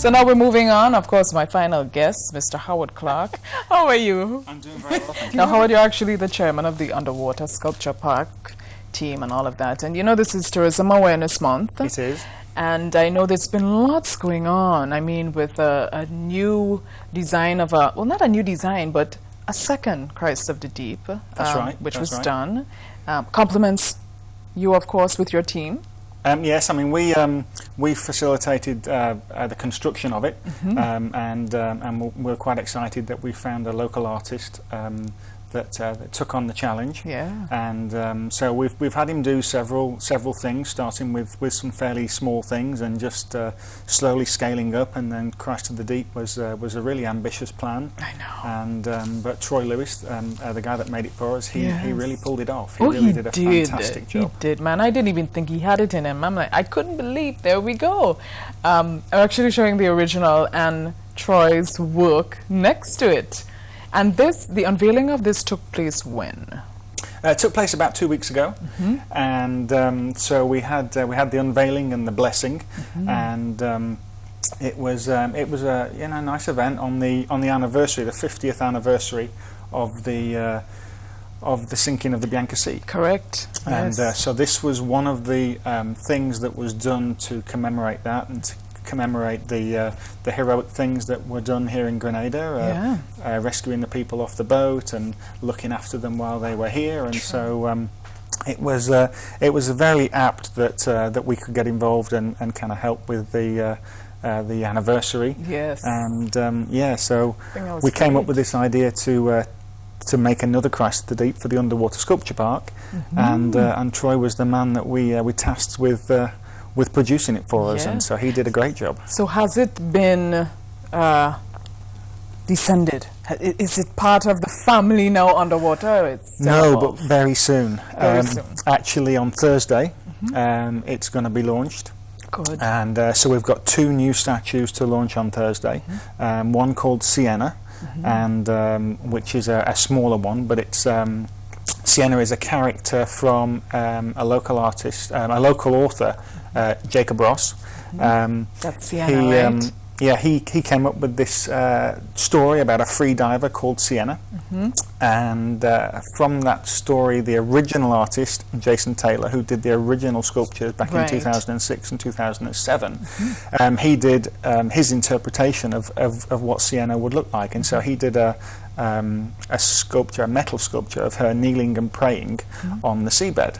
So now we're moving on. Of course, my final guest, Mr. Howard Clark. How are you? I'm doing very well, thank you. Now, Howard, you're actually the chairman of the Underwater Sculpture Park team and all of that. And you know, this is Tourism Awareness Month. It is. And I know there's been lots going on. I mean, with a new design of a, well, not a new design, but a second Christ of the Deep. That's right. Which That's was right. done. Compliments you, of course, with your team. Yes, I mean we facilitated the construction of it, and we're quite excited that we found a local artist that took on the challenge. Yeah. And so we've had him do several things, starting with some fairly small things, and just slowly scaling up. And then Christ of the Deep was a really ambitious plan. I know. And but Troy Lewis, the guy that made it for us, he really pulled it off. He Oh, really he did a fantastic job. He did, man. I didn't even think he had it in him. I'm like, I couldn't believe. There we go. I'm actually showing the original and Troy's work next to it. And the unveiling of this took place when? It took place about 2 weeks ago, and so we had the unveiling and the blessing, and it was a nice event on the anniversary, the 50th anniversary of the sinking of the Bianca Sea. Correct. And yes. so this was one of the things that was done to commemorate that, and to commemorate the heroic things that were done here in Grenada, rescuing the people off the boat and looking after them while they were here. And so it was very apt that we could get involved and kind of help with the anniversary. Yes. And so we came up with this idea to make another Christ of the Deep for the Underwater Sculpture Park, and Troy was the man that we tasked with producing it for us, and so he did a great job. So has it been descended? Is it part of the family now underwater? It's no, but very soon. Very soon. Actually, on Thursday, it's going to be launched. Good. And so we've got 2 new statues to launch on Thursday. One called Sienna, and which is a smaller one, but it's Sienna is a character from a local artist, a local author, Jacob Ross. That's Sienna, right? He came up with this story about a free diver called Sienna, and from that story, the original artist, Jason Taylor, who did the original sculptures back in 2006 and 2007, he did his interpretation of what Sienna would look like, and so he did a sculpture, a metal sculpture of her kneeling and praying on the seabed.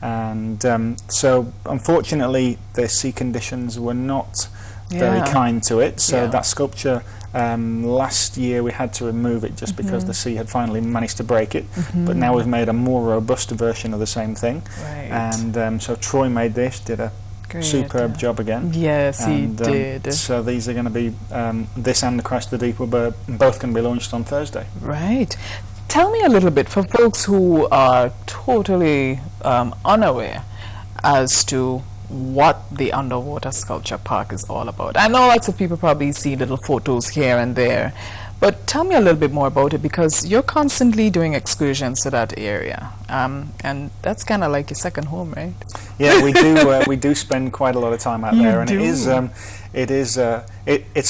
And so unfortunately the sea conditions were not very kind to it, so that sculpture last year we had to remove it just because the sea had finally managed to break it, but now we've made a more robust version of the same thing. And so Troy made this, did a superb job again. Yes, he did. So these are going to be, this and the Christ of the Deep are both going to be launched on Thursday. Right. Tell me a little bit, for folks who are totally unaware as to what the Underwater Sculpture Park is all about. I know lots of people probably see little photos here and there, but tell me a little bit more about it, because you're constantly doing excursions to that area, and that's kind of like your second home, right? Yeah, we do. We do spend quite a lot of time out there, and it's a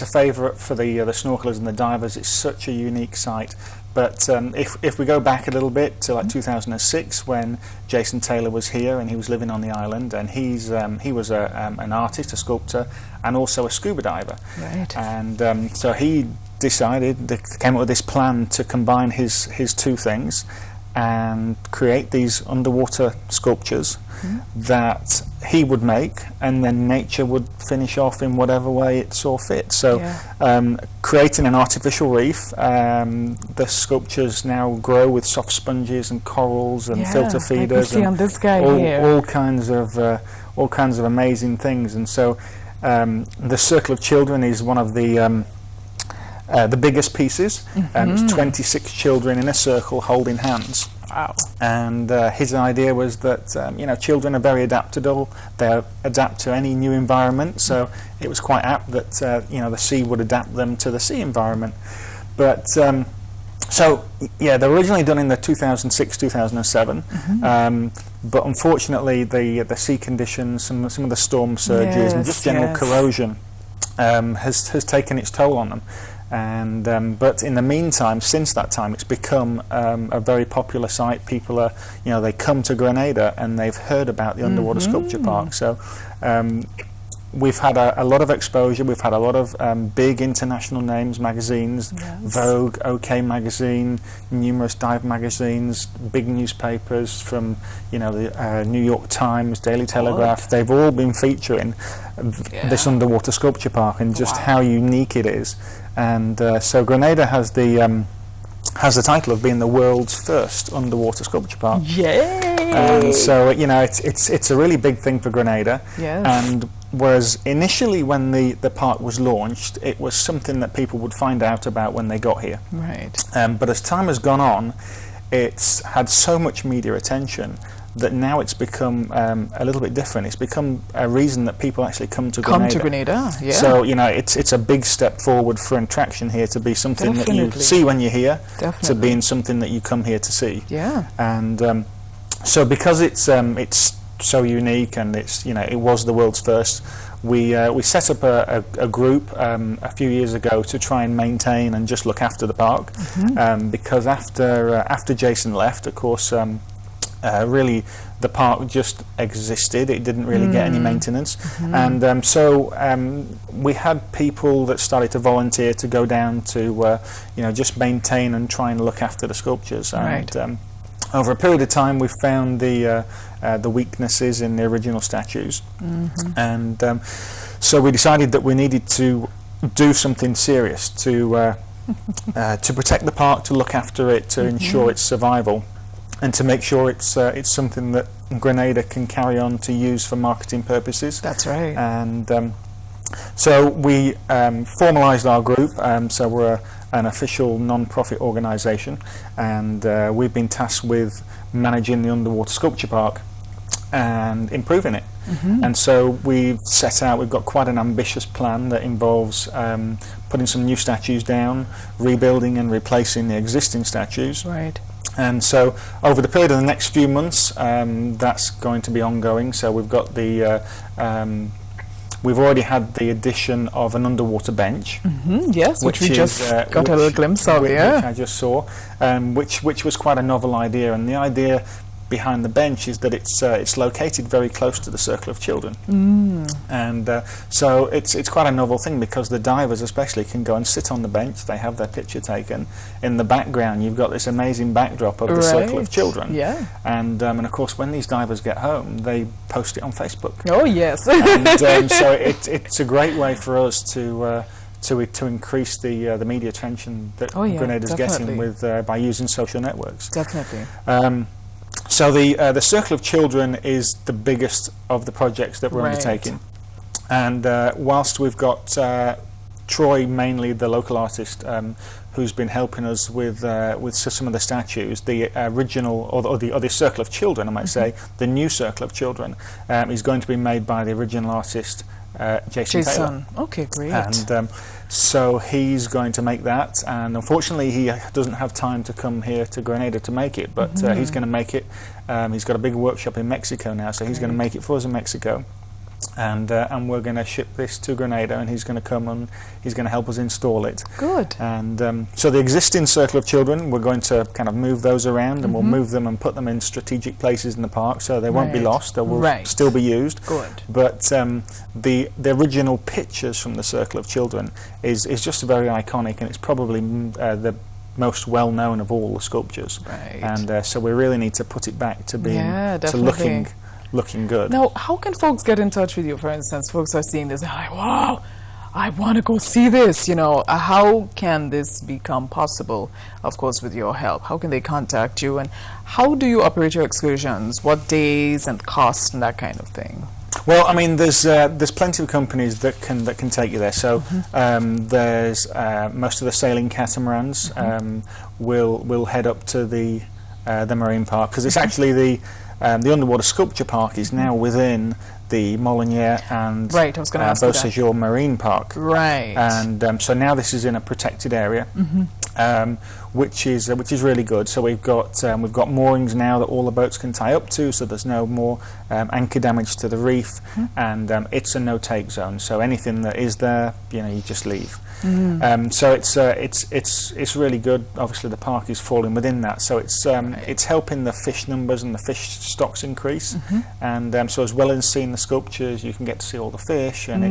favourite for the snorkelers and the divers. It's such a unique site. But if we go back a little bit to like 2006, when Jason Taylor was here and he was living on the island, and he was an artist, a sculptor, and also a scuba diver. Right. And so he came up with this plan to combine his 2 things and create these underwater sculptures that he would make, and then nature would finish off in whatever way it saw fit. So creating an artificial reef, the sculptures now grow with soft sponges and corals and filter feeders, see and on this guy all kinds of amazing things. And so the Circle of Children is one of the biggest pieces. It's 26 children in a circle holding hands. Wow. And his idea was that children are very adaptable. They adapt to any new environment, so it was quite apt that the sea would adapt them to the sea environment. But they're originally done in the 2006-2007, but unfortunately the sea conditions, some of the storm surges, and just general corrosion has taken its toll on them. And but in the meantime, since that time, it's become a very popular site. People are, they come to Grenada and they've heard about the underwater sculpture park. So we've had a lot of exposure. We've had a lot of big international names, magazines, Vogue, OK Magazine, numerous dive magazines, big newspapers from the New York Times, Daily Telegraph. They've all been featuring this underwater sculpture park and just how unique it is. And so Grenada has the title of being the world's first underwater sculpture park. Yay! And so it's a really big thing for Grenada. Yes. And whereas initially when the park was launched, it was something that people would find out about when they got here. Right. But as time has gone on, it's had so much media attention that now it's become a little bit different. It's become a reason that people actually come to Grenada. Yeah. So it's a big step forward for attraction here to be something that you see when you're here, to being something that you come here to see. Yeah. And so because it's so unique and it was the world's first, we set up a group a few years ago to try and maintain and just look after the park. Because after Jason left, of course. Really, the park just existed. It didn't really get any maintenance, and so we had people that started to volunteer to go down to just maintain and try and look after the sculptures. And over a period of time, we found the weaknesses in the original statues, and so we decided that we needed to do something serious to protect the park, to look after it, to ensure its survival. And to make sure it's something that Grenada can carry on to use for marketing purposes. That's right. And so we formalised our group. So we're an official non-profit organisation, and we've been tasked with managing the underwater sculpture park and improving it. And so we've got quite an ambitious plan that involves putting some new statues down, rebuilding and replacing the existing statues. Right. And so over the period of the next few months, that's going to be ongoing. So we've got we've already had the addition of an underwater bench. Yes, which we just got a little glimpse of, which I just saw, which was quite a novel idea. And the idea behind the bench is that it's located very close to the circle of children, and so it's quite a novel thing because the divers especially can go and sit on the bench. They have their picture taken. In the background, you've got this amazing backdrop of the circle of children. Yeah. And of course, when these divers get home, they post it on Facebook. Oh yes. And so it's a great way for us to increase the media attention that Grenada's getting with by using social networks. Definitely. So the Circle of Children is the biggest of the projects that we're undertaking, and whilst we've got Troy, mainly the local artist, who's been helping us with some of the statues, the original or the Circle of Children, I might say, the new Circle of Children, is going to be made by the original artist Jason Taylor. Okay, great. And so he's going to make that, and unfortunately he doesn't have time to come here to Grenada to make it, but he's going to make it. He's got a big workshop in Mexico now, so he's going to make it for us in Mexico. And we're going to ship this to Grenada, and he's going to come and he's going to help us install it. Good. And so the existing Circle of Children, we're going to kind of move those around, and we'll move them and put them in strategic places in the park, so they won't be lost. They will still be used. Good. But the original pictures from the Circle of Children is just very iconic, and it's probably the most well known of all the sculptures. Right. And so we really need to put it back to being looking good. Now, how can folks get in touch with you? For instance, folks are seeing this, they're like, wow, I want to go see this. How can this become possible? Of course, with your help. How can they contact you, and how do you operate your excursions? What days and costs and that kind of thing? Well, I mean, there's plenty of companies that can take you there. So there's most of the sailing catamarans will head up to the marine park, because it's actually the underwater sculpture park is now within the Molinier and Right, I was going to ask you that. Beausejour Marine Park. Right. And so now this is in a protected area, which is really good. So we've got moorings now that all the boats can tie up to, so there's no more anchor damage to the reef, and it's a no-take zone. So anything that is there, you just leave. So it's really good. Obviously, the park is falling within that, so it's helping the fish numbers and the fish stocks increase. And so as well as seeing the sculptures, you can get to see all the fish, and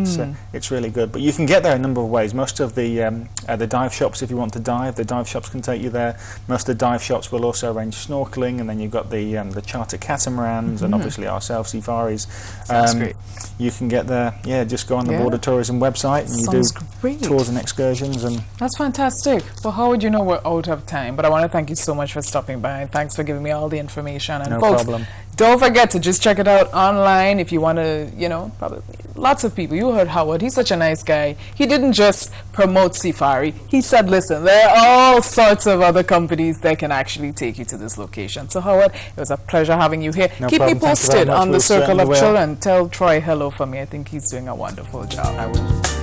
it's really good. But you can get there a number of ways. Most of the dive shops, if you want to dive, the dive shops can take you there. Most of the dive shops will also arrange snorkeling, and then you've got the charter catamarans, and obviously ourselves safaris. Great. You can get there. Just go on the Border Tourism website, and you do tours and excursions. And that's fantastic. Well, how would you know we're out of time? But I want to thank you so much for stopping by, and thanks for giving me all the information. And no folks, problem. Don't forget to just check it out online if you want to, probably lots of people. You heard Howard. He's such a nice guy. He didn't just promote Safari. He said, listen, there are all sorts of other companies that can actually take you to this location. So, Howard, it was a pleasure having you here. No Keep problem. me posted on the We'll Circle of certainly will. Children. Tell Troy hello for me. I think he's doing a wonderful job. I will.